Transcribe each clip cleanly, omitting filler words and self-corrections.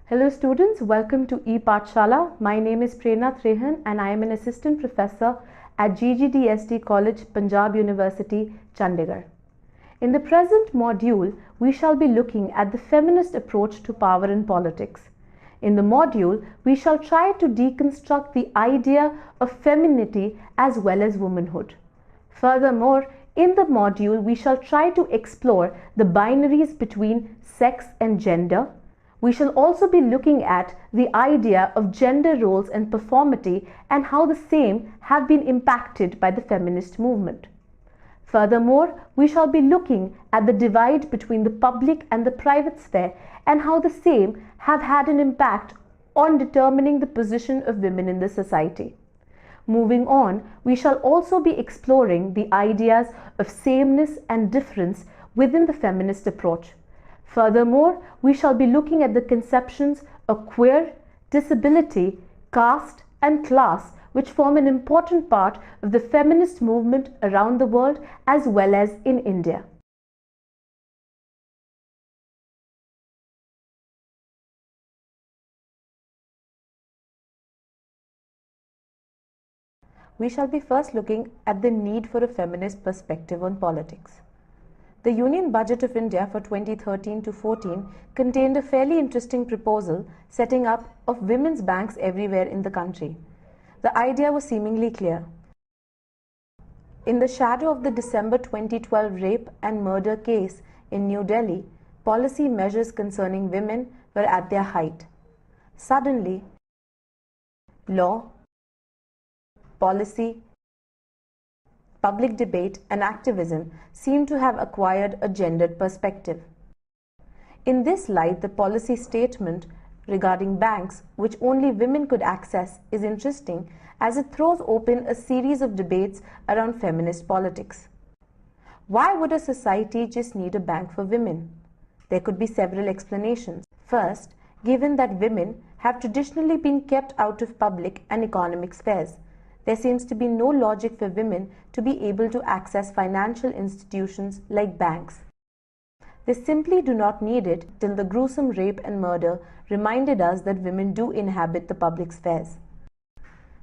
Hello students, welcome to ePathshala. My name is Prerna Trehan and I am an assistant professor at GGDST College, Punjab University, Chandigarh. In the present module, we shall be looking at the feminist approach to power and politics. In the module, we shall try to deconstruct the idea of femininity as well as womanhood. Furthermore, in the module, we shall try to explore the binaries between sex and gender. We shall also be looking at the idea of gender roles and performity and how the same have been impacted by the feminist movement. Furthermore, we shall be looking at the divide between the public and the private sphere and how the same have had an impact on determining the position of women in the society. Moving on, we shall also be exploring the ideas of sameness and difference within the feminist approach. Furthermore, we shall be looking at the conceptions of queer, disability, caste, and class, which form an important part of the feminist movement around the world as well as in India. We shall be first looking at the need for a feminist perspective on politics. The Union Budget of India for 2013 to 14 contained a fairly interesting proposal setting up of women's banks everywhere in the country. The idea was seemingly clear. In the shadow of the December 2012 rape and murder case in New Delhi, policy measures concerning women were at their height. Suddenly, law, policy, public debate and activism seem to have acquired a gendered perspective. In this light, the policy statement regarding banks, which only women could access, is interesting as it throws open a series of debates around feminist politics. Why would a society just need a bank for women? There could be several explanations. First, given that women have traditionally been kept out of public and economic spheres, there seems to be no logic for women to be able to access financial institutions like banks. They simply do not need it till the gruesome rape and murder reminded us that women do inhabit the public spheres.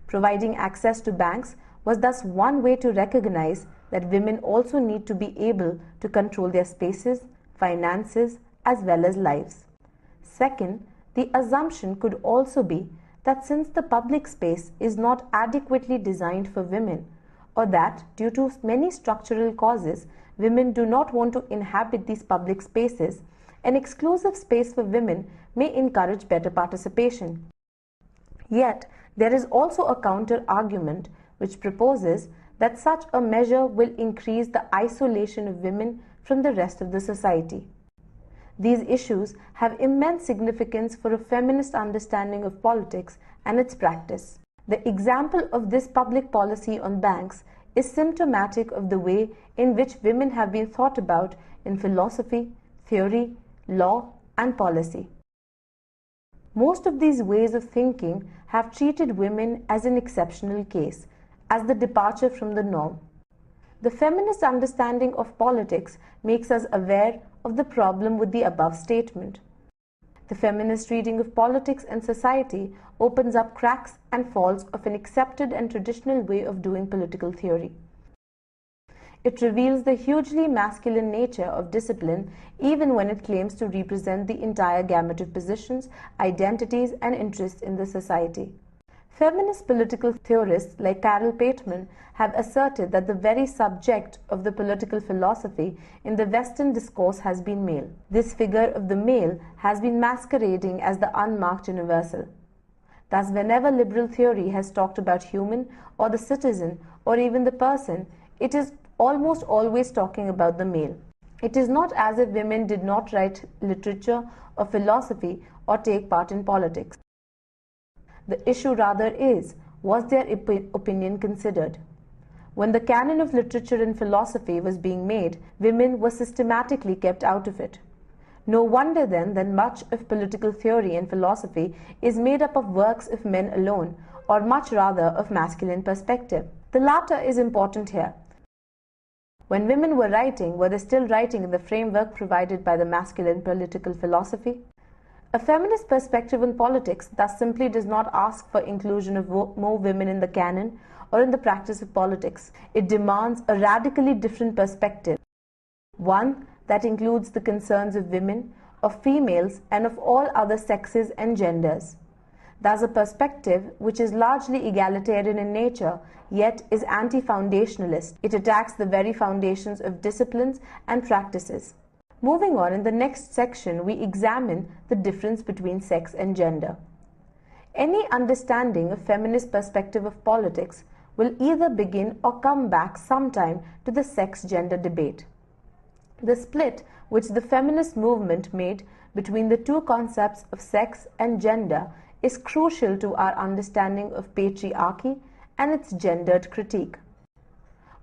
Providing access to banks was thus one way to recognize that women also need to be able to control their spaces, finances, as well as lives. Second, the assumption could also be that since the public space is not adequately designed for women, or that due to many structural causes, women do not want to inhabit these public spaces, an exclusive space for women may encourage better participation. Yet, there is also a counter-argument which proposes that such a measure will increase the isolation of women from the rest of the society. These issues have immense significance for a feminist understanding of politics and its practice. The example of this public policy on banks is symptomatic of the way in which women have been thought about in philosophy, theory, law, and policy. Most of these ways of thinking have treated women as an exceptional case, as the departure from the norm. The feminist understanding of politics makes us aware of the problem with the above statement. The feminist reading of politics and society opens up cracks and faults of an accepted and traditional way of doing political theory. It reveals the hugely masculine nature of discipline even when it claims to represent the entire gamut of positions, identities, and interests in the society. Feminist political theorists like Carol Pateman have asserted that the very subject of the political philosophy in the Western discourse has been male. This figure of the male has been masquerading as the unmarked universal. Thus, whenever liberal theory has talked about human or the citizen or even the person, it is almost always talking about the male. It is not as if women did not write literature or philosophy or take part in politics. The issue rather is, was their opinion considered? When the canon of literature and philosophy was being made, women were systematically kept out of it. No wonder then that much of political theory and philosophy is made up of works of men alone, or much rather of masculine perspective. The latter is important here. When women were writing, were they still writing in the framework provided by the masculine political philosophy? A feminist perspective on politics thus simply does not ask for inclusion of more women in the canon or in the practice of politics. It demands a radically different perspective, one that includes the concerns of women, of females, and of all other sexes and genders. Thus, a perspective which is largely egalitarian in nature, yet is anti-foundationalist. It attacks the very foundations of disciplines and practices. Moving on, in the next section, we examine the difference between sex and gender. Any understanding of feminist perspective of politics will either begin or come back sometime to the sex-gender debate. The split which the feminist movement made between the two concepts of sex and gender is crucial to our understanding of patriarchy and its gendered critique.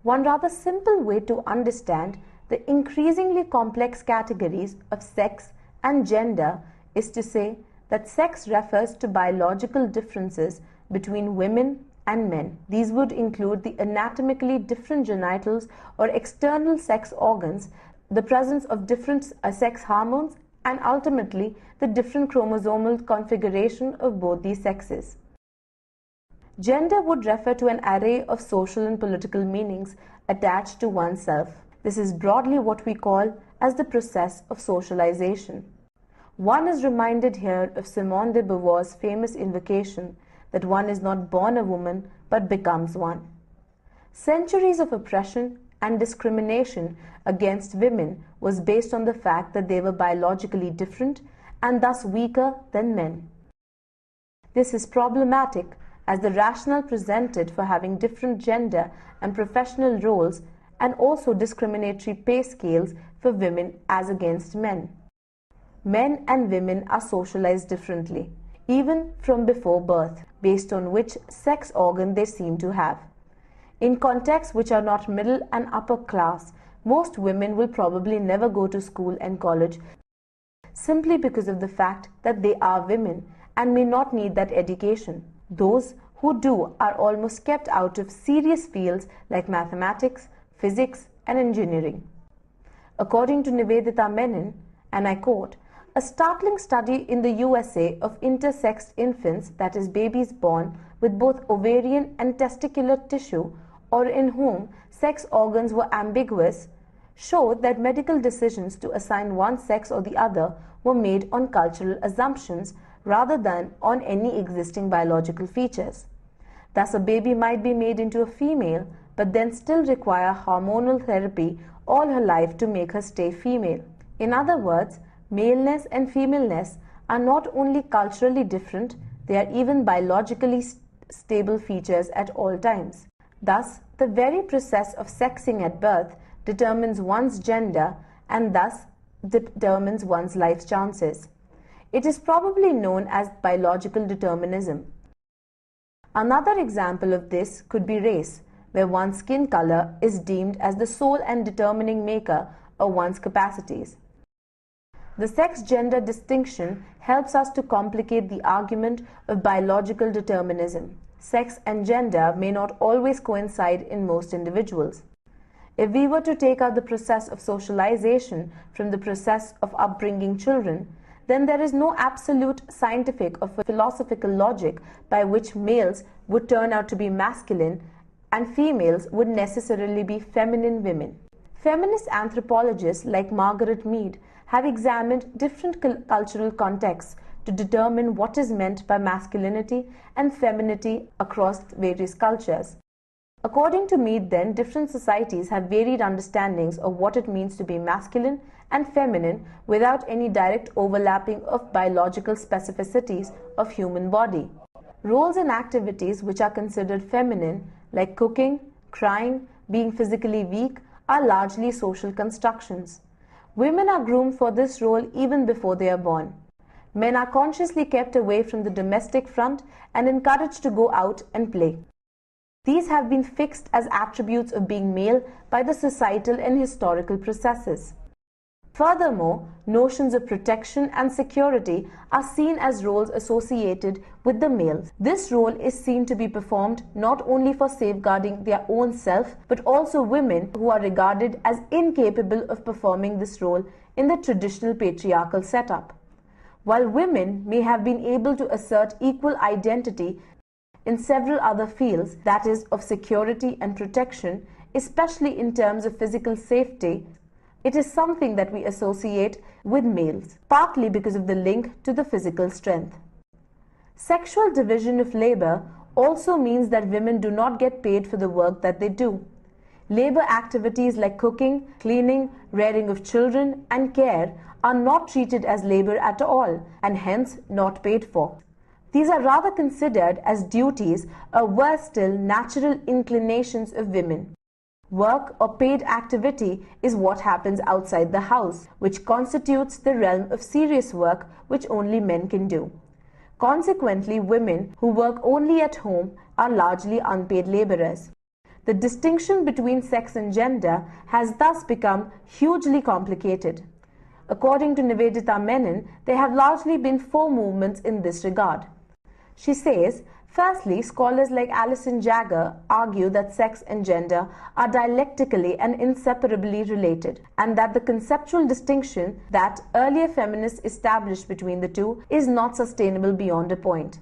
One rather simple way to understand the increasingly complex categories of sex and gender is to say that sex refers to biological differences between women and men. These would include the anatomically different genitals or external sex organs, the presence of different sex hormones, and ultimately the different chromosomal configuration of both these sexes. Gender would refer to an array of social and political meanings attached to oneself. This is broadly what we call as the process of socialization. One is reminded here of Simone de Beauvoir's famous invocation that one is not born a woman but becomes one. Centuries of oppression and discrimination against women was based on the fact that they were biologically different and thus weaker than men. This is problematic as the rationale presented for having different gender and professional roles and also discriminatory pay scales for women as against men. Men and women are socialized differently, even from before birth, based on which sex organ they seem to have. In contexts which are not middle and upper class, most women will probably never go to school and college simply because of the fact that they are women and may not need that education. Those who do are almost kept out of serious fields like mathematics, physics, and engineering. According to Nivedita Menon, and I quote, "A startling study in the USA of intersexed infants, that is babies born with both ovarian and testicular tissue or in whom sex organs were ambiguous, showed that medical decisions to assign one sex or the other were made on cultural assumptions rather than on any existing biological features. Thus, a baby might be made into a female but then still require hormonal therapy all her life to make her stay female. In other words, maleness and femaleness are not only culturally different, they are even biologically stable features at all times. Thus, the very process of sexing at birth determines one's gender and thus determines one's life chances. It is probably known as biological determinism. Another example of this could be race, where one's skin color is deemed as the sole and determining maker of one's capacities. The sex-gender distinction helps us to complicate the argument of biological determinism. Sex and gender may not always coincide in most individuals. If we were to take out the process of socialization from the process of upbringing children, then there is no absolute scientific or philosophical logic by which males would turn out to be masculine and females would necessarily be feminine women. Feminist anthropologists like Margaret Mead have examined different cultural contexts to determine what is meant by masculinity and femininity across various cultures. According to Mead, then, different societies have varied understandings of what it means to be masculine and feminine without any direct overlapping of biological specificities of human body. Roles and activities which are considered feminine, like cooking, crying, being physically weak, are largely social constructions. Women are groomed for this role even before they are born. Men are consciously kept away from the domestic front and encouraged to go out and play. These have been fixed as attributes of being male by the societal and historical processes. Furthermore, notions of protection and security are seen as roles associated with the males. This role is seen to be performed not only for safeguarding their own self, but also women who are regarded as incapable of performing this role in the traditional patriarchal setup. While women may have been able to assert equal identity in several other fields, that is, of security and protection, especially in terms of physical safety, it is something that we associate with males, partly because of the link to the physical strength. Sexual division of labor also means that women do not get paid for the work that they do. Labor activities like cooking, cleaning, rearing of children, and care are not treated as labor at all, and hence not paid for. These are rather considered as duties, or worse still, natural inclinations of women. Work or paid activity is what happens outside the house, which constitutes the realm of serious work which only men can do. Consequently, women who work only at home are largely unpaid laborers. The distinction between sex and gender has thus become hugely complicated. According to Nivedita Menon, there have largely been 4 movements in this regard. She says, firstly, scholars like Alison Jagger argue that sex and gender are dialectically and inseparably related, and that the conceptual distinction that earlier feminists established between the two is not sustainable beyond a point.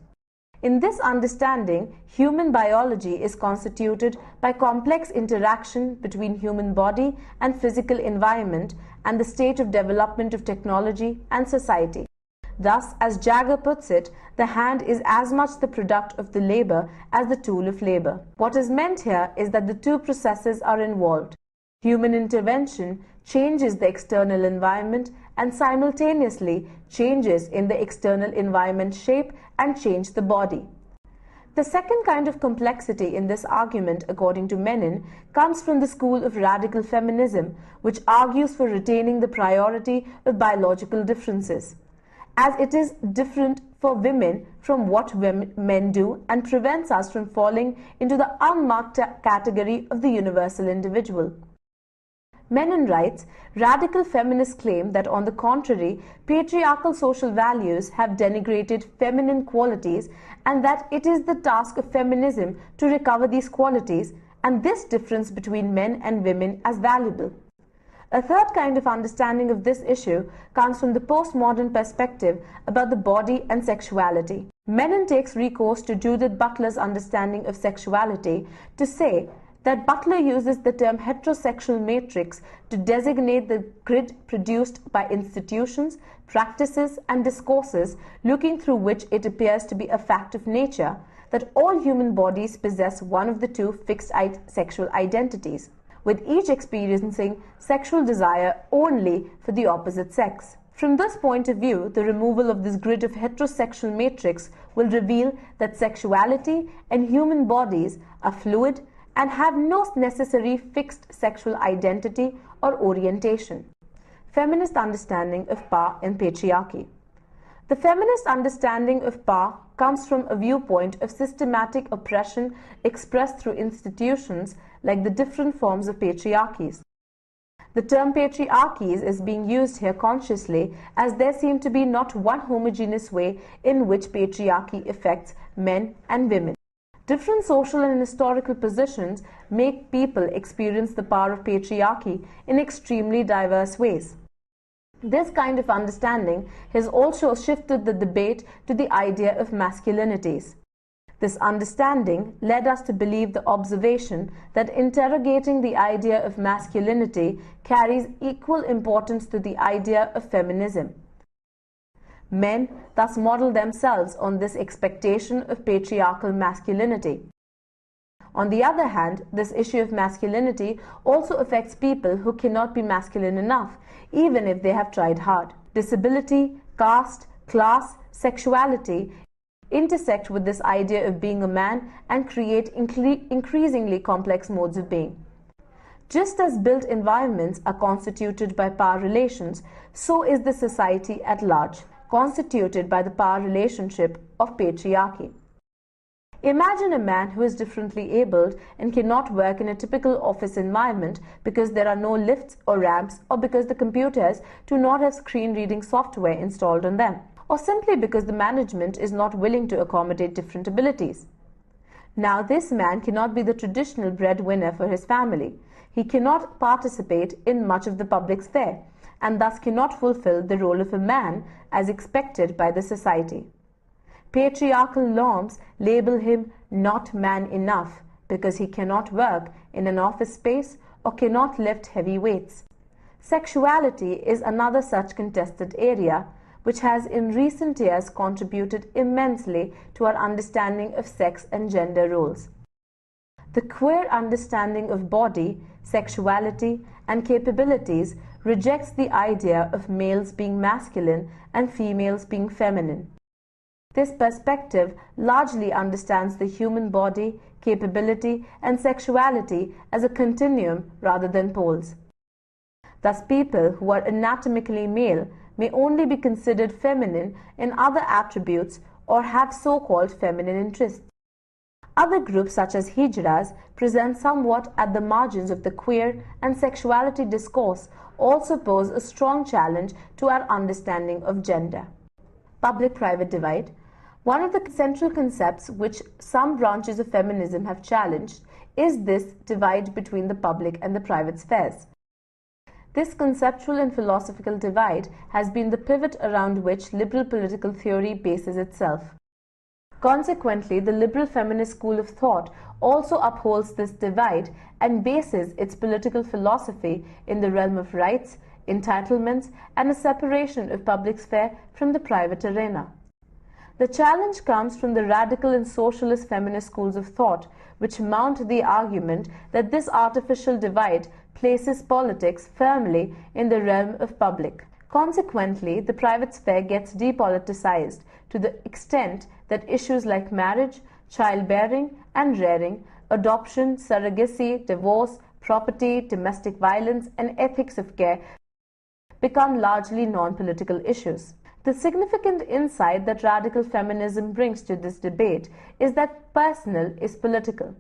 In this understanding, human biology is constituted by complex interaction between human body and physical environment and the state of development of technology and society. Thus, as Jagger puts it, the hand is as much the product of the labor as the tool of labor. What is meant here is that the two processes are involved. Human intervention changes the external environment and simultaneously changes in the external environment shape and change the body. The second kind of complexity in this argument, according to Menon, comes from the school of radical feminism, which argues for retaining the priority of biological differences, as it is different for women from what men do and prevents us from falling into the unmarked category of the universal individual. Menon writes, radical feminists claim that on the contrary, patriarchal social values have denigrated feminine qualities and that it is the task of feminism to recover these qualities and this difference between men and women as valuable. A third kind of understanding of this issue comes from the postmodern perspective about the body and sexuality. Menon takes recourse to Judith Butler's understanding of sexuality to say that Butler uses the term heterosexual matrix to designate the grid produced by institutions, practices, and discourses looking through which it appears to be a fact of nature that all human bodies possess one of the two fixed sexual identities, with each experiencing sexual desire only for the opposite sex. From this point of view, the removal of this grid of heterosexual matrix will reveal that sexuality and human bodies are fluid and have no necessary fixed sexual identity or orientation. Feminist understanding of power and patriarchy. The feminist understanding of power comes from a viewpoint of systematic oppression expressed through institutions like the different forms of patriarchies. The term patriarchies is being used here consciously as there seem to be not one homogeneous way in which patriarchy affects men and women. Different social and historical positions make people experience the power of patriarchy in extremely diverse ways. This kind of understanding has also shifted the debate to the idea of masculinities. This understanding led us to believe the observation that interrogating the idea of masculinity carries equal importance to the idea of feminism. Men thus model themselves on this expectation of patriarchal masculinity. On the other hand, this issue of masculinity also affects people who cannot be masculine enough, even if they have tried hard. Disability, caste, class, sexuality intersect with this idea of being a man and create increasingly complex modes of being. Just as built environments are constituted by power relations, so is the society at large, constituted by the power relationship of patriarchy. Imagine a man who is differently abled and cannot work in a typical office environment because there are no lifts or ramps, or because the computers do not have screen reading software installed on them, or simply because the management is not willing to accommodate different abilities. Now, this man cannot be the traditional breadwinner for his family. He cannot participate in much of the public sphere, and thus cannot fulfill the role of a man as expected by the society. Patriarchal norms label him not man enough because he cannot work in an office space or cannot lift heavy weights. Sexuality is another such contested area, which has in recent years contributed immensely to our understanding of sex and gender roles. The queer understanding of body, sexuality, and capabilities rejects the idea of males being masculine and females being feminine. This perspective largely understands the human body, capability, and sexuality as a continuum rather than poles. Thus, people who are anatomically male may only be considered feminine in other attributes or have so-called feminine interests. Other groups such as hijras present somewhat at the margins of the queer and sexuality discourse also pose a strong challenge to our understanding of gender. Public-private divide. One of the central concepts which some branches of feminism have challenged is this divide between the public and the private spheres. This conceptual and philosophical divide has been the pivot around which liberal political theory bases itself. Consequently, the liberal feminist school of thought also upholds this divide and bases its political philosophy in the realm of rights, entitlements, and a separation of public sphere from the private arena. The challenge comes from the radical and socialist feminist schools of thought, which mount the argument that this artificial divide places politics firmly in the realm of public. Consequently, the private sphere gets depoliticized to the extent that issues like marriage, childbearing and rearing, adoption, surrogacy, divorce, property, domestic violence, and ethics of care become largely non-political issues. The significant insight that radical feminism brings to this debate is that personal is political.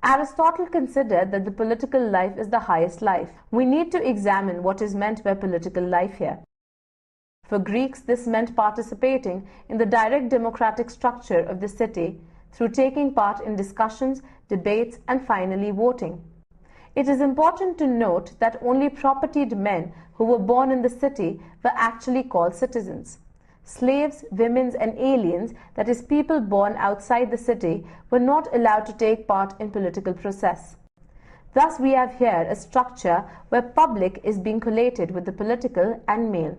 Aristotle considered that the political life is the highest life. We need to examine what is meant by political life here. For Greeks, this meant participating in the direct democratic structure of the city through taking part in discussions, debates, and finally voting. It is important to note that only propertied men who were born in the city were actually called citizens. Slaves, women, and aliens, that is, people born outside the city, were not allowed to take part in political process. Thus, we have here a structure where public is being collated with the political and male.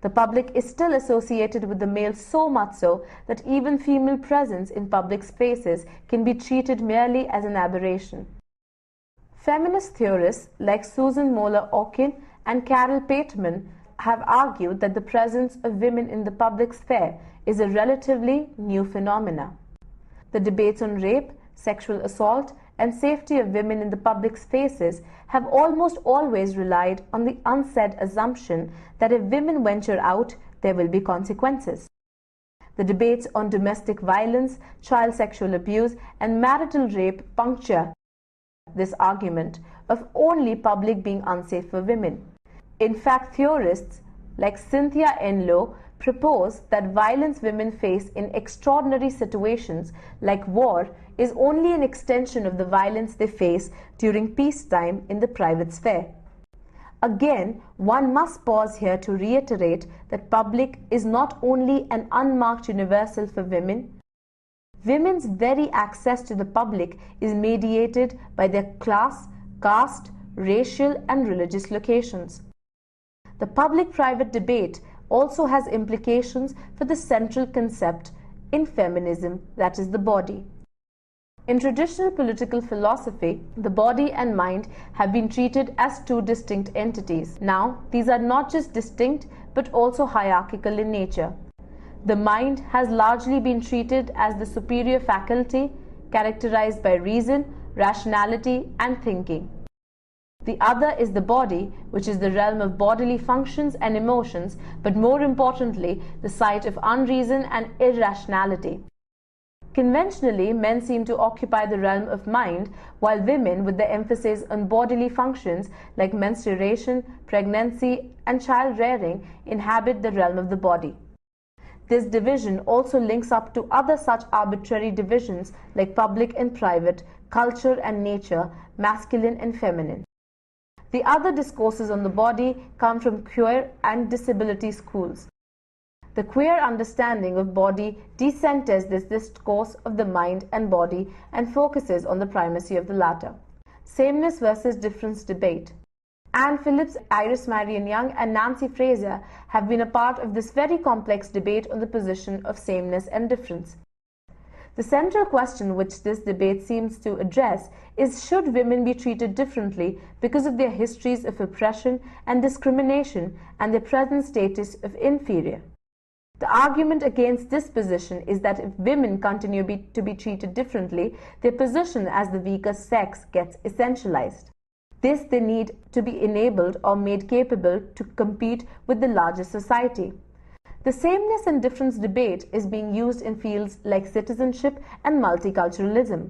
The public is still associated with the male so much so that even female presence in public spaces can be treated merely as an aberration. Feminist theorists like Susan Moller-Okin and Carol Pateman have argued that the presence of women in the public sphere is a relatively new phenomenon. The debates on rape, sexual assault, and safety of women in the public spaces have almost always relied on the unsaid assumption that if women venture out, there will be consequences. The debates on domestic violence, child sexual abuse, and marital rape puncture this argument of only public being unsafe for women. In fact, theorists like Cynthia Enlow propose that violence women face in extraordinary situations like war is only an extension of the violence they face during peacetime in the private sphere. Again, one must pause here to reiterate that public is not only an unmarked universal for women. Women's very access to the public is mediated by their class, caste, racial, and religious locations. The public-private debate also has implications for the central concept in feminism, that is the body. In traditional political philosophy, the body and mind have been treated as two distinct entities. Now, these are not just distinct but also hierarchical in nature. The mind has largely been treated as the superior faculty characterized by reason, rationality, and thinking. The other is the body, which is the realm of bodily functions and emotions, but more importantly, the site of unreason and irrationality. Conventionally, men seem to occupy the realm of mind, while women, with the emphasis on bodily functions like menstruation, pregnancy, and child rearing, inhabit the realm of the body. This division also links up to other such arbitrary divisions like public and private, culture and nature, masculine and feminine. The other discourses on the body come from queer and disability schools. The queer understanding of body decenters this discourse of the mind and body and focuses on the primacy of the latter. Sameness versus difference debate. Anne Phillips, Iris Marion Young, and Nancy Fraser have been a part of this very complex debate on the position of sameness and difference. The central question which this debate seems to address is, should women be treated differently because of their histories of oppression and discrimination and their present status of inferior? The argument against this position is that if women continue to be treated differently, their position as the weaker sex gets essentialized. This they need to be enabled or made capable to compete with the larger society. The sameness and difference debate is being used in fields like citizenship and multiculturalism.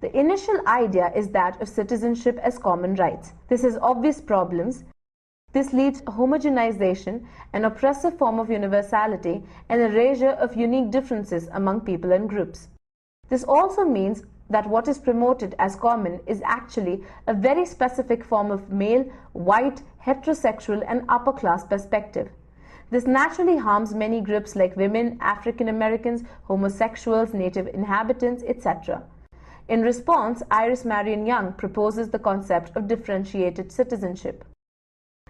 The initial idea is that of citizenship as common rights. This has obvious problems. This leads to homogenization, an oppressive form of universality, and erasure of unique differences among people and groups. This also means that what is promoted as common is actually a very specific form of male, white, heterosexual, and upper class perspective. This naturally harms many groups like women, African Americans, homosexuals, native inhabitants, etc. In response, Iris Marion Young proposes the concept of differentiated citizenship.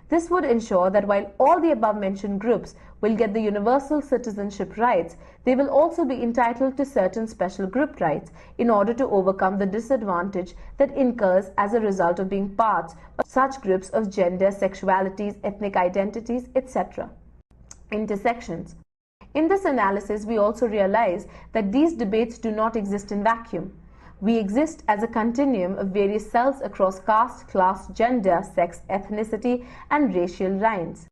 This would ensure that while all the above-mentioned groups will get the universal citizenship rights, they will also be entitled to certain special group rights in order to overcome the disadvantage that incurs as a result of being parts of such groups of gender, sexualities, ethnic identities, etc. Intersections. In this analysis, we also realize that these debates do not exist in vacuum. We exist as a continuum of various cells across caste, class, gender, sex, ethnicity, and racial lines.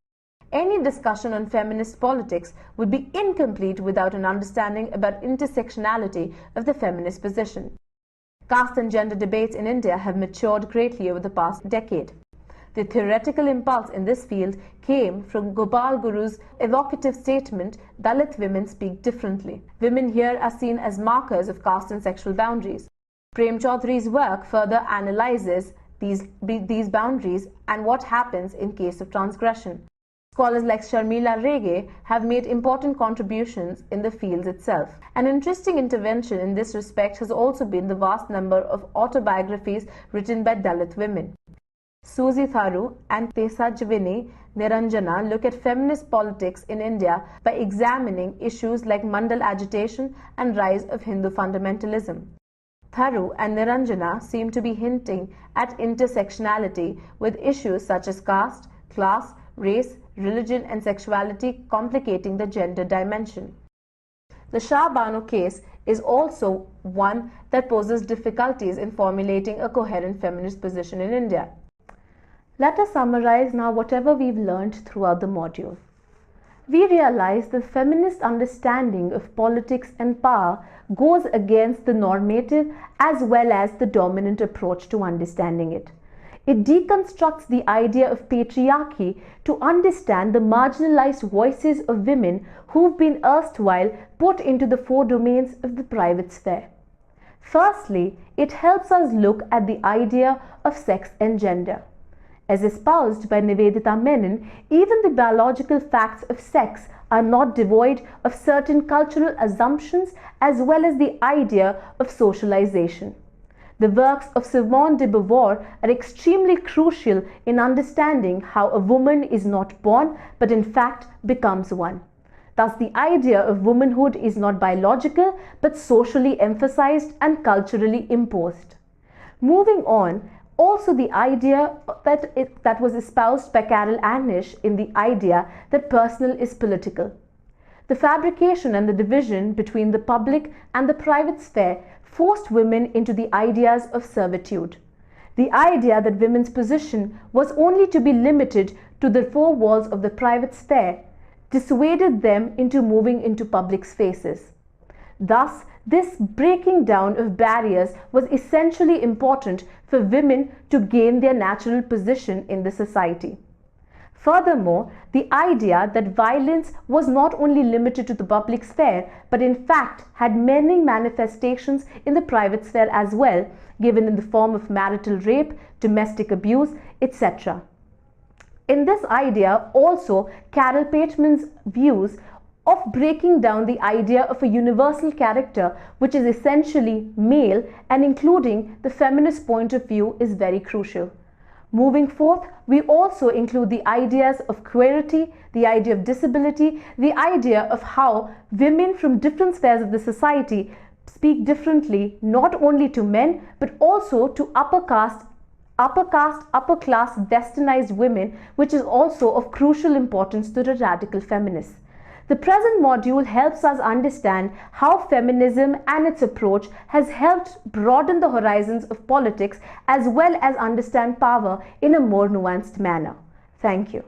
Any discussion on feminist politics would be incomplete without an understanding about intersectionality of the feminist position. Caste and gender debates in India have matured greatly over the past decade. The theoretical impulse in this field came from Gopal Guru's evocative statement, "Dalit women speak differently." Women here are seen as markers of caste and sexual boundaries. Prem Chaudhary's work further analyzes these boundaries and what happens in case of transgression. Scholars like Sharmila Rege have made important contributions in the field itself. An interesting intervention in this respect has also been the vast number of autobiographies written by Dalit women. Susie Tharu and Tesajwini Niranjana look at feminist politics in India by examining issues like Mandal agitation and rise of Hindu fundamentalism. Tharu and Niranjana seem to be hinting at intersectionality with issues such as caste, class, race, religion, and sexuality complicating the gender dimension. The Shah Bano case is also one that poses difficulties in formulating a coherent feminist position in India. Let us summarize now whatever we've learned throughout the module. We realize the feminist understanding of politics and power goes against the normative as well as the dominant approach to understanding it. It deconstructs the idea of patriarchy to understand the marginalized voices of women who've been erstwhile put into the four domains of the private sphere. Firstly, it helps us look at the idea of sex and gender. As espoused by Nivedita Menon, even the biological facts of sex are not devoid of certain cultural assumptions as well as the idea of socialization. The works of Simone de Beauvoir are extremely crucial in understanding how a woman is not born but in fact becomes one. Thus, the idea of womanhood is not biological but socially emphasized and culturally imposed. Moving on, also the idea that was espoused by Carol Anish in the idea that personal is political. The fabrication and the division between the public and the private sphere forced women into the ideas of servitude. The idea that women's position was only to be limited to the four walls of the private sphere dissuaded them into moving into public spaces. Thus, this breaking down of barriers was essentially important for women to gain their natural position in the society. Furthermore, the idea that violence was not only limited to the public sphere, but in fact had many manifestations in the private sphere as well, given in the form of marital rape, domestic abuse, etc. In this idea, also, Carol Pateman's views of breaking down the idea of a universal character, which is essentially male, and including the feminist point of view is very crucial. Moving forth, we also include the ideas of queerty, the idea of disability, the idea of how women from different spheres of the society speak differently, not only to men, but also to upper class, westernized women, which is also of crucial importance to the radical feminists. The present module helps us understand how feminism and its approach has helped broaden the horizons of politics as well as understand power in a more nuanced manner. Thank you.